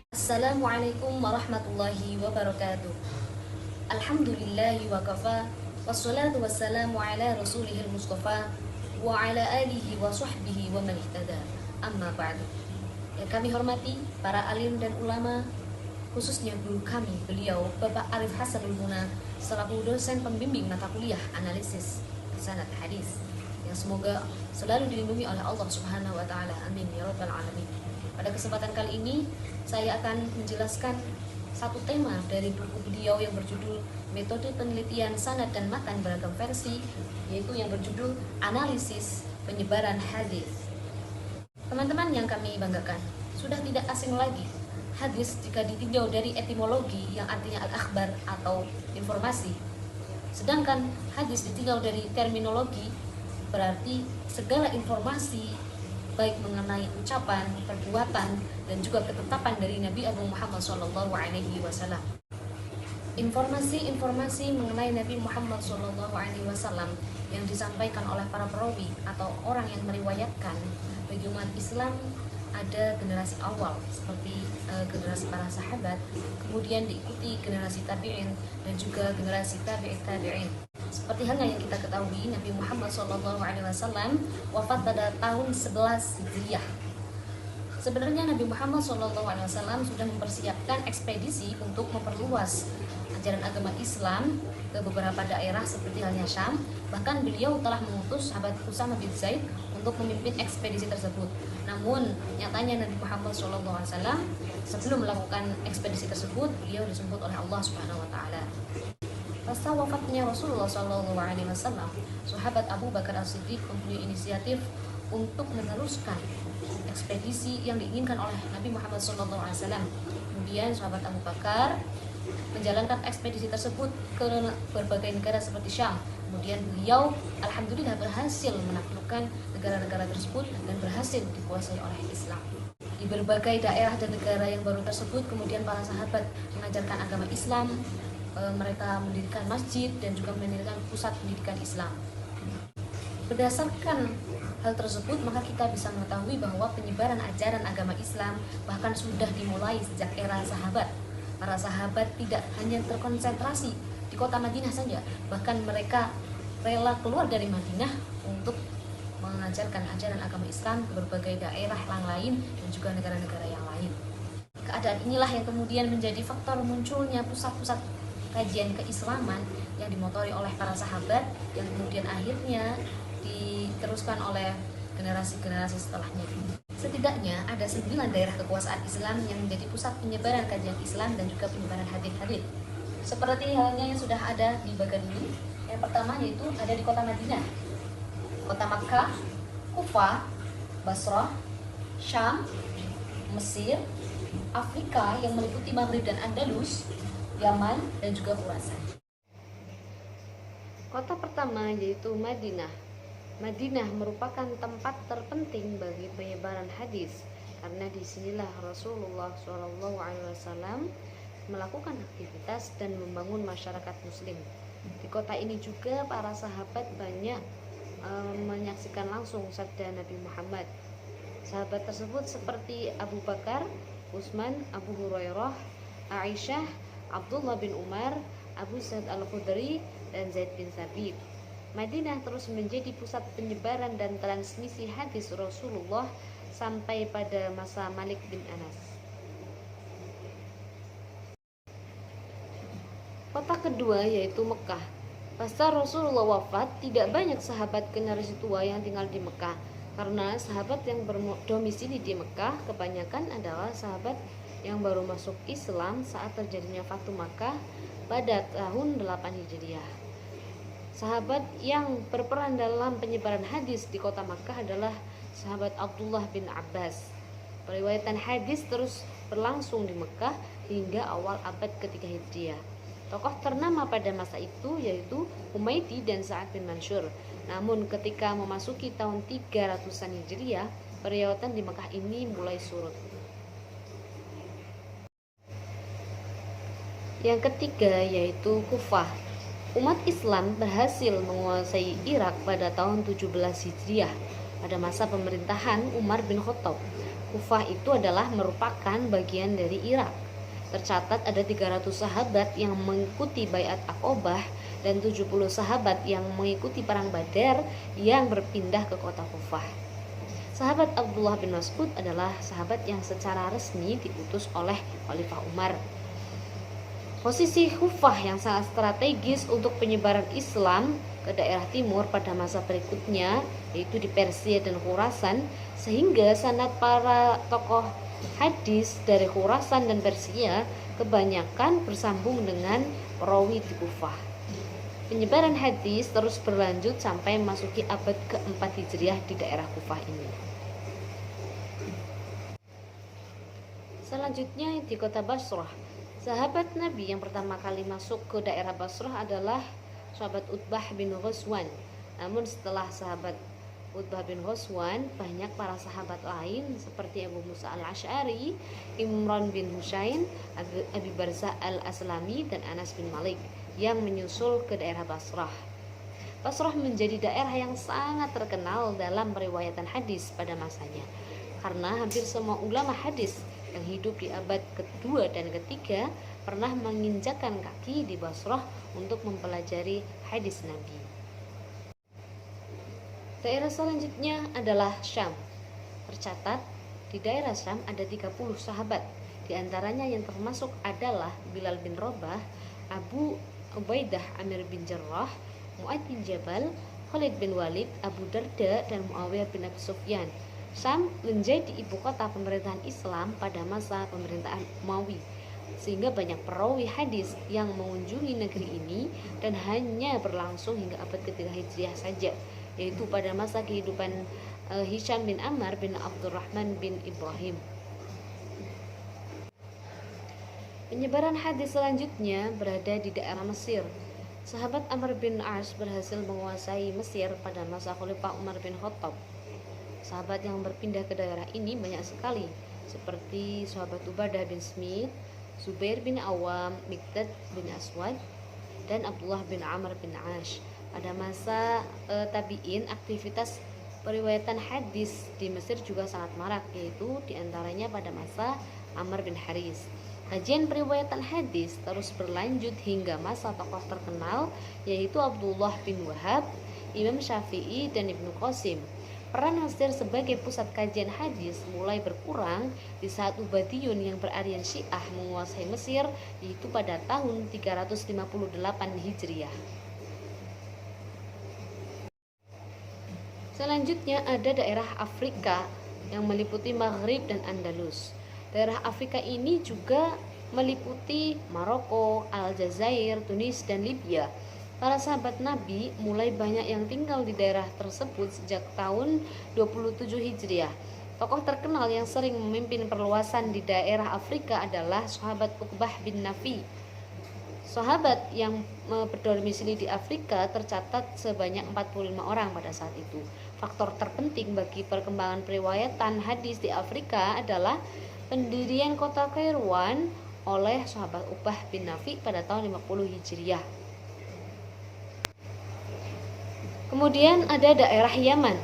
Assalamualaikum warahmatullahi wabarakatuh. Alhamdulillahi wa kafa, wassalatu wassalamu ala rasulihil mustafa wa ala alihi wa sahbihi wa man ihtada. Amma ba'du. Yang kami hormati para alim dan ulama, khususnya guru kami, beliau Bapak Arif Hasanul Muna selaku dosen pembimbing mata kuliah analisis sanad hadis, yang semoga selalu dilindungi oleh Allah Subhanahu wa taala. Amin ya rabbal alamin. Pada kesempatan kali ini saya akan menjelaskan satu tema dari buku beliau yang berjudul Metode Penelitian Sanad dan Matan Beragam Versi, yaitu yang berjudul Analisis Penyebaran Hadis. Teman-teman yang kami banggakan, sudah tidak asing lagi hadis jika ditinjau dari etimologi yang artinya al-akhbar atau informasi. Sedangkan hadis ditinjau dari terminologi berarti segala informasi baik mengenai ucapan, perbuatan, dan juga ketetapan dari Nabi Muhammad SAW. Informasi-informasi mengenai Nabi Muhammad SAW yang disampaikan oleh para perawi atau orang yang meriwayatkan bagi umat Islam, ada generasi awal seperti generasi para sahabat, kemudian diikuti generasi tabi'in dan juga generasi tabi'in. Seperti halnya yang kita ketahui, Nabi Muhammad SAW wafat pada tahun 11 Hijriah. Sebenarnya Nabi Muhammad SAW sudah mempersiapkan ekspedisi untuk memperluas ajaran agama Islam ke beberapa daerah seperti halnya Syam. Bahkan beliau telah mengutus sahabat Usama bin Zaid untuk memimpin ekspedisi tersebut. Namun nyatanya Nabi Muhammad SAW sebelum melakukan ekspedisi tersebut, beliau dijemput oleh Allah Subhanahu Wa Taala. Pasca wafatnya Rasulullah SAW, sahabat Abu Bakar As-Siddiq mempunyai inisiatif untuk meneruskan ekspedisi yang diinginkan oleh Nabi Muhammad SAW. Kemudian sahabat Abu Bakar menjalankan ekspedisi tersebut ke berbagai negara seperti Syam. Kemudian beliau alhamdulillah berhasil menaklukkan negara-negara tersebut dan berhasil dikuasai oleh Islam. Di berbagai daerah dan negara yang baru tersebut, kemudian para sahabat mengajarkan agama Islam. Mereka mendirikan masjid dan juga mendirikan pusat pendidikan Islam. Berdasarkan hal tersebut, maka kita bisa mengetahui bahwa penyebaran ajaran agama Islam bahkan sudah dimulai sejak era sahabat. Para sahabat tidak hanya terkonsentrasi di kota Madinah saja, bahkan mereka rela keluar dari Madinah untuk mengajarkan ajaran agama Islam ke berbagai daerah yang lain dan juga negara-negara yang lain. Keadaan inilah yang kemudian menjadi faktor munculnya pusat-pusat kajian keislaman yang dimotori oleh para sahabat, yang kemudian akhirnya diteruskan oleh generasi-generasi setelahnya. Setidaknya ada 9 daerah kekuasaan Islam yang menjadi pusat penyebaran kajian Islam dan juga penyebaran hadis-hadis. Seperti halnya yang sudah ada di bagian ini. Yang pertama yaitu ada di kota Madinah, kota Makkah, Kufah, Basrah, Syam, Mesir, Afrika yang meliputi Maghrib dan Andalus, Yaman, dan juga Khurasan. Kota pertama yaitu Madinah. Madinah merupakan tempat terpenting bagi penyebaran hadis karena disinilah Rasulullah SAW melakukan aktivitas dan membangun masyarakat Muslim. Di kota ini juga para sahabat banyak menyaksikan langsung sabda Nabi Muhammad. Sahabat tersebut seperti Abu Bakar, Utsman, Abu Hurairah, Aisyah, Abdullah bin Umar, Abu Sa'id Al-Khudri, dan Zaid bin Thabit. Madinah terus menjadi pusat penyebaran dan transmisi hadis Rasulullah sampai pada masa Malik bin Anas. Kota kedua yaitu Mekah. Pasca Rasulullah wafat, tidak banyak sahabat generasi tua yang tinggal di Mekah, karena sahabat yang berdomisili di Mekah kebanyakan adalah sahabat yang baru masuk Islam saat terjadinya Fatu Makkah pada tahun 8 Hijriah. Sahabat yang berperan dalam penyebaran hadis di kota Makkah adalah sahabat Abdullah bin Abbas. Periwayatan hadis terus berlangsung di Mekah hingga awal abad ketiga Hijriah. Tokoh ternama pada masa itu yaitu Humaydi dan Sa'ad bin Mansur. Namun ketika memasuki tahun 300-an Hijriah, periwayatan di Mekah ini mulai surut. Yang ketiga yaitu Kufah. Umat Islam berhasil menguasai Irak pada tahun 17 Hijriah. pada masa pemerintahan Umar bin Khattab. Kufah itu adalah merupakan bagian dari Irak. Tercatat ada 300 sahabat yang mengikuti Baiat Aqobah dan 70 sahabat yang mengikuti perang Badar yang berpindah ke kota Kufah. Sahabat Abdullah bin Mas'ud adalah sahabat yang secara resmi diutus oleh Khalifah Umar. Posisi Kufah yang sangat strategis untuk penyebaran Islam ke daerah timur pada masa berikutnya, yaitu di Persia dan Khurasan, sehingga sanad para tokoh hadis dari Khurasan dan Persia kebanyakan bersambung dengan perawi di Kufah. Penyebaran hadis terus berlanjut sampai memasuki abad ke-4 Hijriah di daerah Kufah ini. Selanjutnya di kota Basrah. Sahabat Nabi yang pertama kali masuk ke daerah Basrah adalah sahabat Utbah bin Ghazwan. Namun setelah sahabat Utbah bin Ghazwan, banyak para sahabat lain seperti Abu Musa al-Asy'ari, Imran bin Husain, Abi Barzah al-Aslami, dan Anas bin Malik yang menyusul ke daerah Basrah. Basrah menjadi daerah yang sangat terkenal dalam periwayatan hadis pada masanya, karena hampir semua ulama hadis yang hidup di abad kedua dan ketiga pernah menginjakkan kaki di Basrah untuk mempelajari hadis Nabi. Daerah selanjutnya adalah Syam. Tercatat di daerah Syam ada 30 sahabat. Di antaranya yang termasuk adalah Bilal bin Rabah, Abu Ubaidah Amir bin Jarrah, Mu'adz bin Jabal, Khalid bin Walid, Abu Darda, dan Muawiyah bin Abi Sufyan. Syam menjadi ibu kota pemerintahan Islam pada masa pemerintahan Umayyah, sehingga banyak perawi hadis yang mengunjungi negeri ini dan hanya berlangsung hingga abad ketiga Hijriah saja, yaitu pada masa kehidupan Hisham bin Ammar bin Abdurrahman bin Ibrahim. Penyebaran hadis selanjutnya berada di daerah Mesir. Sahabat Amr bin As berhasil menguasai Mesir pada masa Khalifah Umar bin Khattab. Sahabat yang berpindah ke daerah ini banyak sekali, seperti sahabat Ubadah bin Smith, Zubair bin Awam, Miqdad bin Aswad, dan Abdullah bin Amr bin Ash. Pada masa tabi'in, aktivitas periwayatan hadis di Mesir juga sangat marak, yaitu diantaranya pada masa Amr bin Haris. Kajian periwayatan hadis terus berlanjut hingga masa tokoh terkenal, yaitu Abdullah bin Wahab, Imam Syafi'i, dan Ibnu Qasim. Peran Mesir sebagai pusat kajian hadis mulai berkurang di saat Ubaidiyun yang beraliran Syiah menguasai Mesir, yaitu pada tahun 358 Hijriah. Selanjutnya ada daerah Afrika yang meliputi Maghrib dan Andalus. Daerah Afrika ini juga meliputi Maroko, Aljazair, Tunis, dan Libya. Para sahabat Nabi mulai banyak yang tinggal di daerah tersebut sejak tahun 27 Hijriah. Tokoh terkenal yang sering memimpin perluasan di daerah Afrika adalah sahabat Uqbah bin Nafi. Sahabat yang berdomisili di Afrika tercatat sebanyak 45 orang pada saat itu. Faktor terpenting bagi perkembangan periwayatan hadis di Afrika adalah pendirian kota Kairouan oleh sahabat Uqbah bin Nafi pada tahun 50 Hijriah. Kemudian ada daerah Yaman.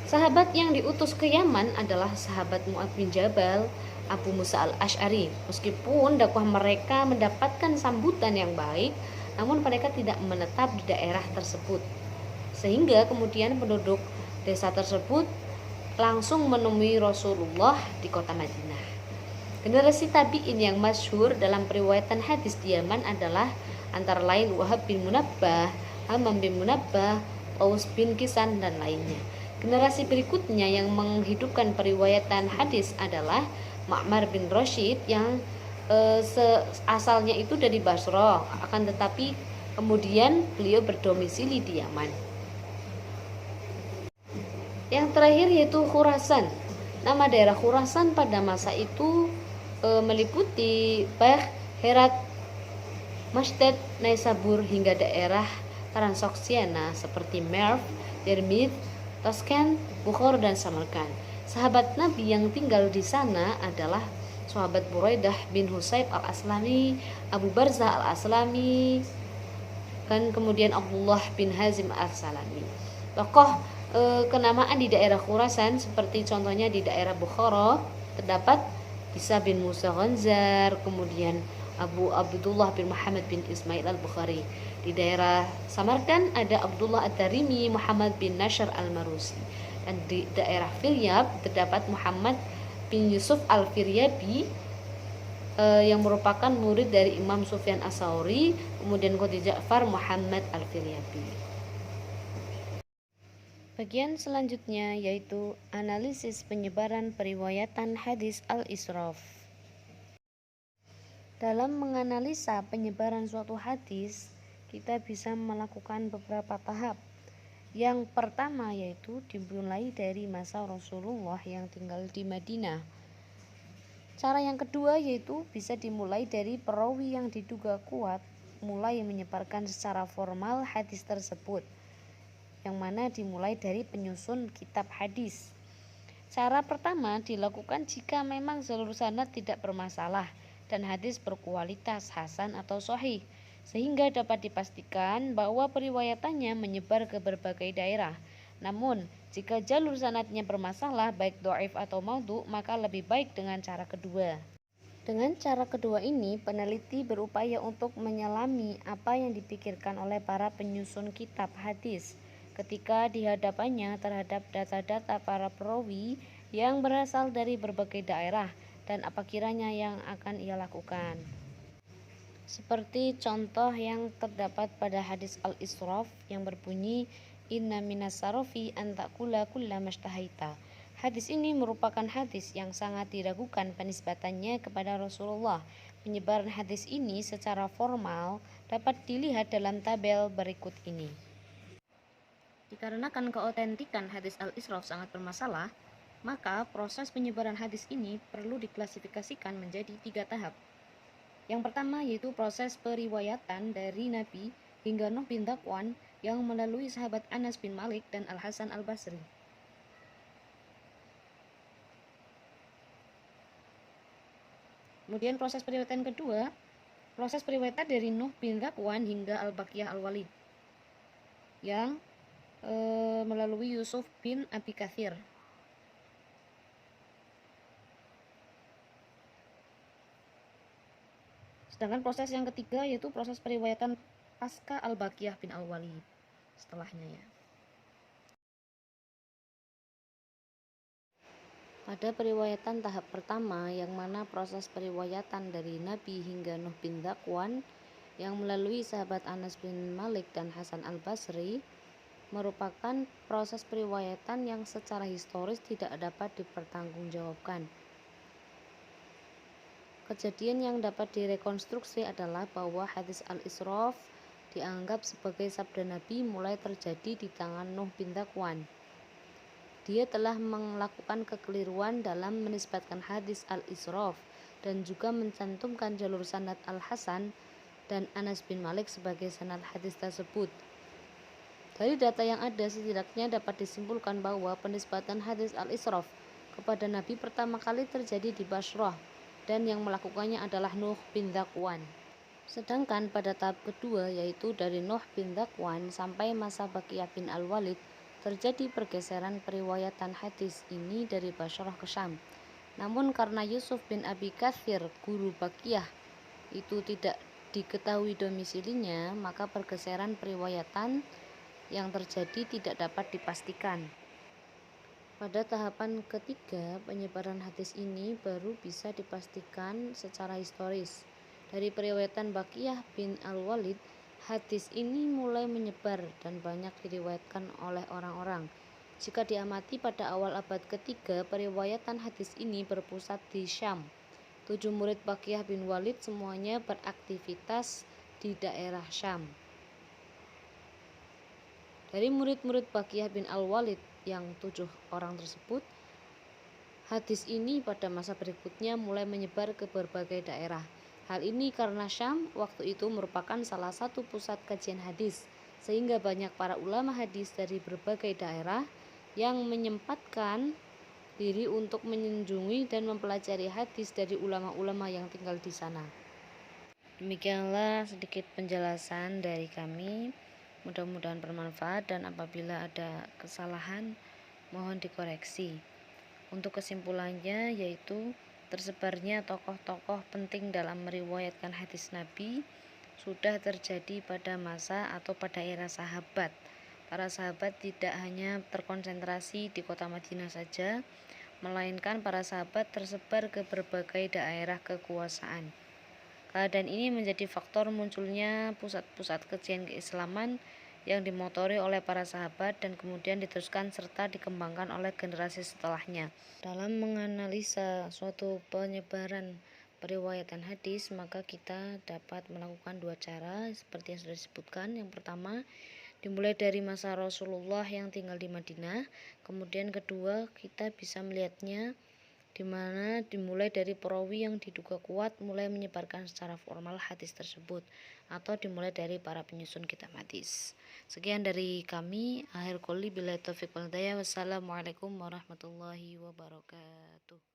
Sahabat yang diutus ke Yaman adalah sahabat Mu'adz bin Jabal, Abu Musa al-Asy'ari. Meskipun dakwah mereka mendapatkan sambutan yang baik, namun mereka tidak menetap di daerah tersebut. Sehingga kemudian penduduk desa tersebut langsung menemui Rasulullah di kota Madinah. Generasi tabi'in yang masyhur dalam periwayatan hadis di Yaman adalah antara lain Wahab bin Munabbah, Hammam bin Munabbah, Aus bin Kisan, dan lainnya. Generasi berikutnya yang menghidupkan periwayatan hadis adalah Ma'mar bin Rashid yang asalnya itu dari Basra, akan tetapi kemudian beliau berdomisili di Yaman. Yang terakhir yaitu Khurasan. Nama daerah Khurasan pada masa itu meliputi Balkh, Herat, Mashtad, Naisabur, hingga daerah Transoksiana seperti Merv, Dermit, Toskent, Bukhara, dan Samarkand. Sahabat Nabi yang tinggal di sana adalah sahabat Buraidah bin Husayb al-Aslami, Abu Barzah al-Aslami, dan kemudian Abdullah bin Hazim al-Salami. Tokoh kenamaan di daerah Khurasan seperti contohnya di daerah Bukhara terdapat Isa bin Musa Ghanzar, kemudian Abu Abdullah bin Muhammad bin Ismail al-Bukhari. Di daerah Samarkand ada Abdullah Ad-Darimi, Muhammad bin Nashr al-Marusi. Dan di daerah Firyab terdapat Muhammad bin Yusuf al-Firyabi yang merupakan murid dari Imam Sufyan As-Tsauri, kemudian Qadhi Ja'far Muhammad al-Firyabi. Bagian selanjutnya yaitu analisis penyebaran periwayatan hadis al-israf. Dalam menganalisa penyebaran suatu hadis, kita bisa melakukan beberapa tahap. Yang pertama yaitu dimulai dari masa Rasulullah yang tinggal di Madinah. Cara yang kedua yaitu bisa dimulai dari perawi yang diduga kuat mulai menyebarkan secara formal hadis tersebut, yang mana dimulai dari penyusun kitab hadis. Cara pertama dilakukan jika memang jalur sanad tidak bermasalah dan hadis berkualitas hasan atau sahih, sehingga dapat dipastikan bahwa periwayatannya menyebar ke berbagai daerah. Namun, jika jalur sanadnya bermasalah baik dhaif atau maudhu, maka lebih baik dengan cara kedua. Dengan cara kedua ini, peneliti berupaya untuk menyelami apa yang dipikirkan oleh para penyusun kitab hadis ketika dihadapannya terhadap data-data para perawi yang berasal dari berbagai daerah dan apa kiranya yang akan ia lakukan. Seperti contoh yang terdapat pada hadis al-israf yang berbunyi inna minas sarofi an ta'kula kulla mashtahaita. Hadis ini merupakan hadis yang sangat diragukan penisbatannya kepada Rasulullah. Penyebaran hadis ini secara formal dapat dilihat dalam tabel berikut ini. Dikarenakan keautentikan hadis al-israf sangat bermasalah, maka proses penyebaran hadis ini perlu diklasifikasikan menjadi 3 tahap. Yang pertama yaitu proses periwayatan dari Nabi hingga Nuh bin Dhakwan yang melalui sahabat Anas bin Malik dan Al-Hasan al-Basri. Kemudian proses periwayatan kedua, proses periwayatan dari Nuh bin Dhakwan hingga Al-Baqiyah al-Walid yang melalui Yusuf bin Abi Katsir. Sedangkan proses yang ketiga yaitu proses periwayatan pasca Al-Baqiyah bin Al-Walid setelahnya ya. Pada periwayatan tahap pertama yang mana proses periwayatan dari Nabi hingga Nuh bin Dhakwan yang melalui sahabat Anas bin Malik dan Hasan al-Basri merupakan proses periwayatan yang secara historis tidak dapat dipertanggungjawabkan. Kejadian yang dapat direkonstruksi adalah bahwa hadis al-israf dianggap sebagai sabda Nabi mulai terjadi di tangan Nuh bin Dhakwan. Dia telah melakukan kekeliruan dalam menisbatkan hadis al-israf dan juga mencantumkan jalur sanad al-Hasan dan Anas bin Malik sebagai sanad hadis tersebut. Dari data yang ada, setidaknya dapat disimpulkan bahwa penisbatan hadis al-israf kepada Nabi pertama kali terjadi di Basrah dan yang melakukannya adalah Nuh bin Dhakwan. Sedangkan pada tahap kedua yaitu dari Nuh bin Dhakwan sampai masa Baqiyah bin Al-Walid terjadi pergeseran periwayatan hadis ini dari Basrah ke Syam. Namun karena Yusuf bin Abi Katsir, guru Baqiyah, itu tidak diketahui domisilinya, maka pergeseran periwayatan yang terjadi tidak dapat dipastikan. Pada tahapan ketiga, penyebaran hadis ini baru bisa dipastikan secara historis. Dari periwayatan Baqiyah bin Al-Walid, hadis ini mulai menyebar dan banyak diriwayatkan oleh orang-orang. Jika diamati pada awal abad ketiga, periwayatan hadis ini berpusat di Syam. 7 murid Baqiyah bin Walid semuanya beraktivitas di daerah Syam. Dari murid-murid Baqiyah bin Al-Walid yang 7 orang tersebut, hadis ini pada masa berikutnya mulai menyebar ke berbagai daerah. Hal ini karena Syam waktu itu merupakan salah satu pusat kajian hadis, sehingga banyak para ulama hadis dari berbagai daerah yang menyempatkan diri untuk menjunjungi dan mempelajari hadis dari ulama-ulama yang tinggal di sana. Demikianlah sedikit penjelasan dari kami. Mudah-mudahan bermanfaat, dan apabila ada kesalahan mohon dikoreksi. Untuk kesimpulannya yaitu tersebarnya tokoh-tokoh penting dalam meriwayatkan hadis Nabi sudah terjadi pada masa atau pada era sahabat. Para sahabat tidak hanya terkonsentrasi di kota Madinah saja, melainkan para sahabat tersebar ke berbagai daerah kekuasaan. Keadaan ini menjadi faktor munculnya pusat-pusat kajian keislaman yang dimotori oleh para sahabat dan kemudian diteruskan serta dikembangkan oleh generasi setelahnya. Dalam menganalisa suatu penyebaran periwayatan hadis, maka kita dapat melakukan dua cara seperti yang sudah disebutkan. Yang pertama, dimulai dari masa Rasulullah yang tinggal di Madinah. Kemudian kedua, kita bisa melihatnya di mana dimulai dari perawi yang diduga kuat mulai menyebarkan secara formal hadis tersebut, atau dimulai dari para penyusun kitab hadis. Sekian dari kami. Akhir qoli billahi taufiq wal hidayah. Wassalamualaikum warahmatullahi wabarakatuh.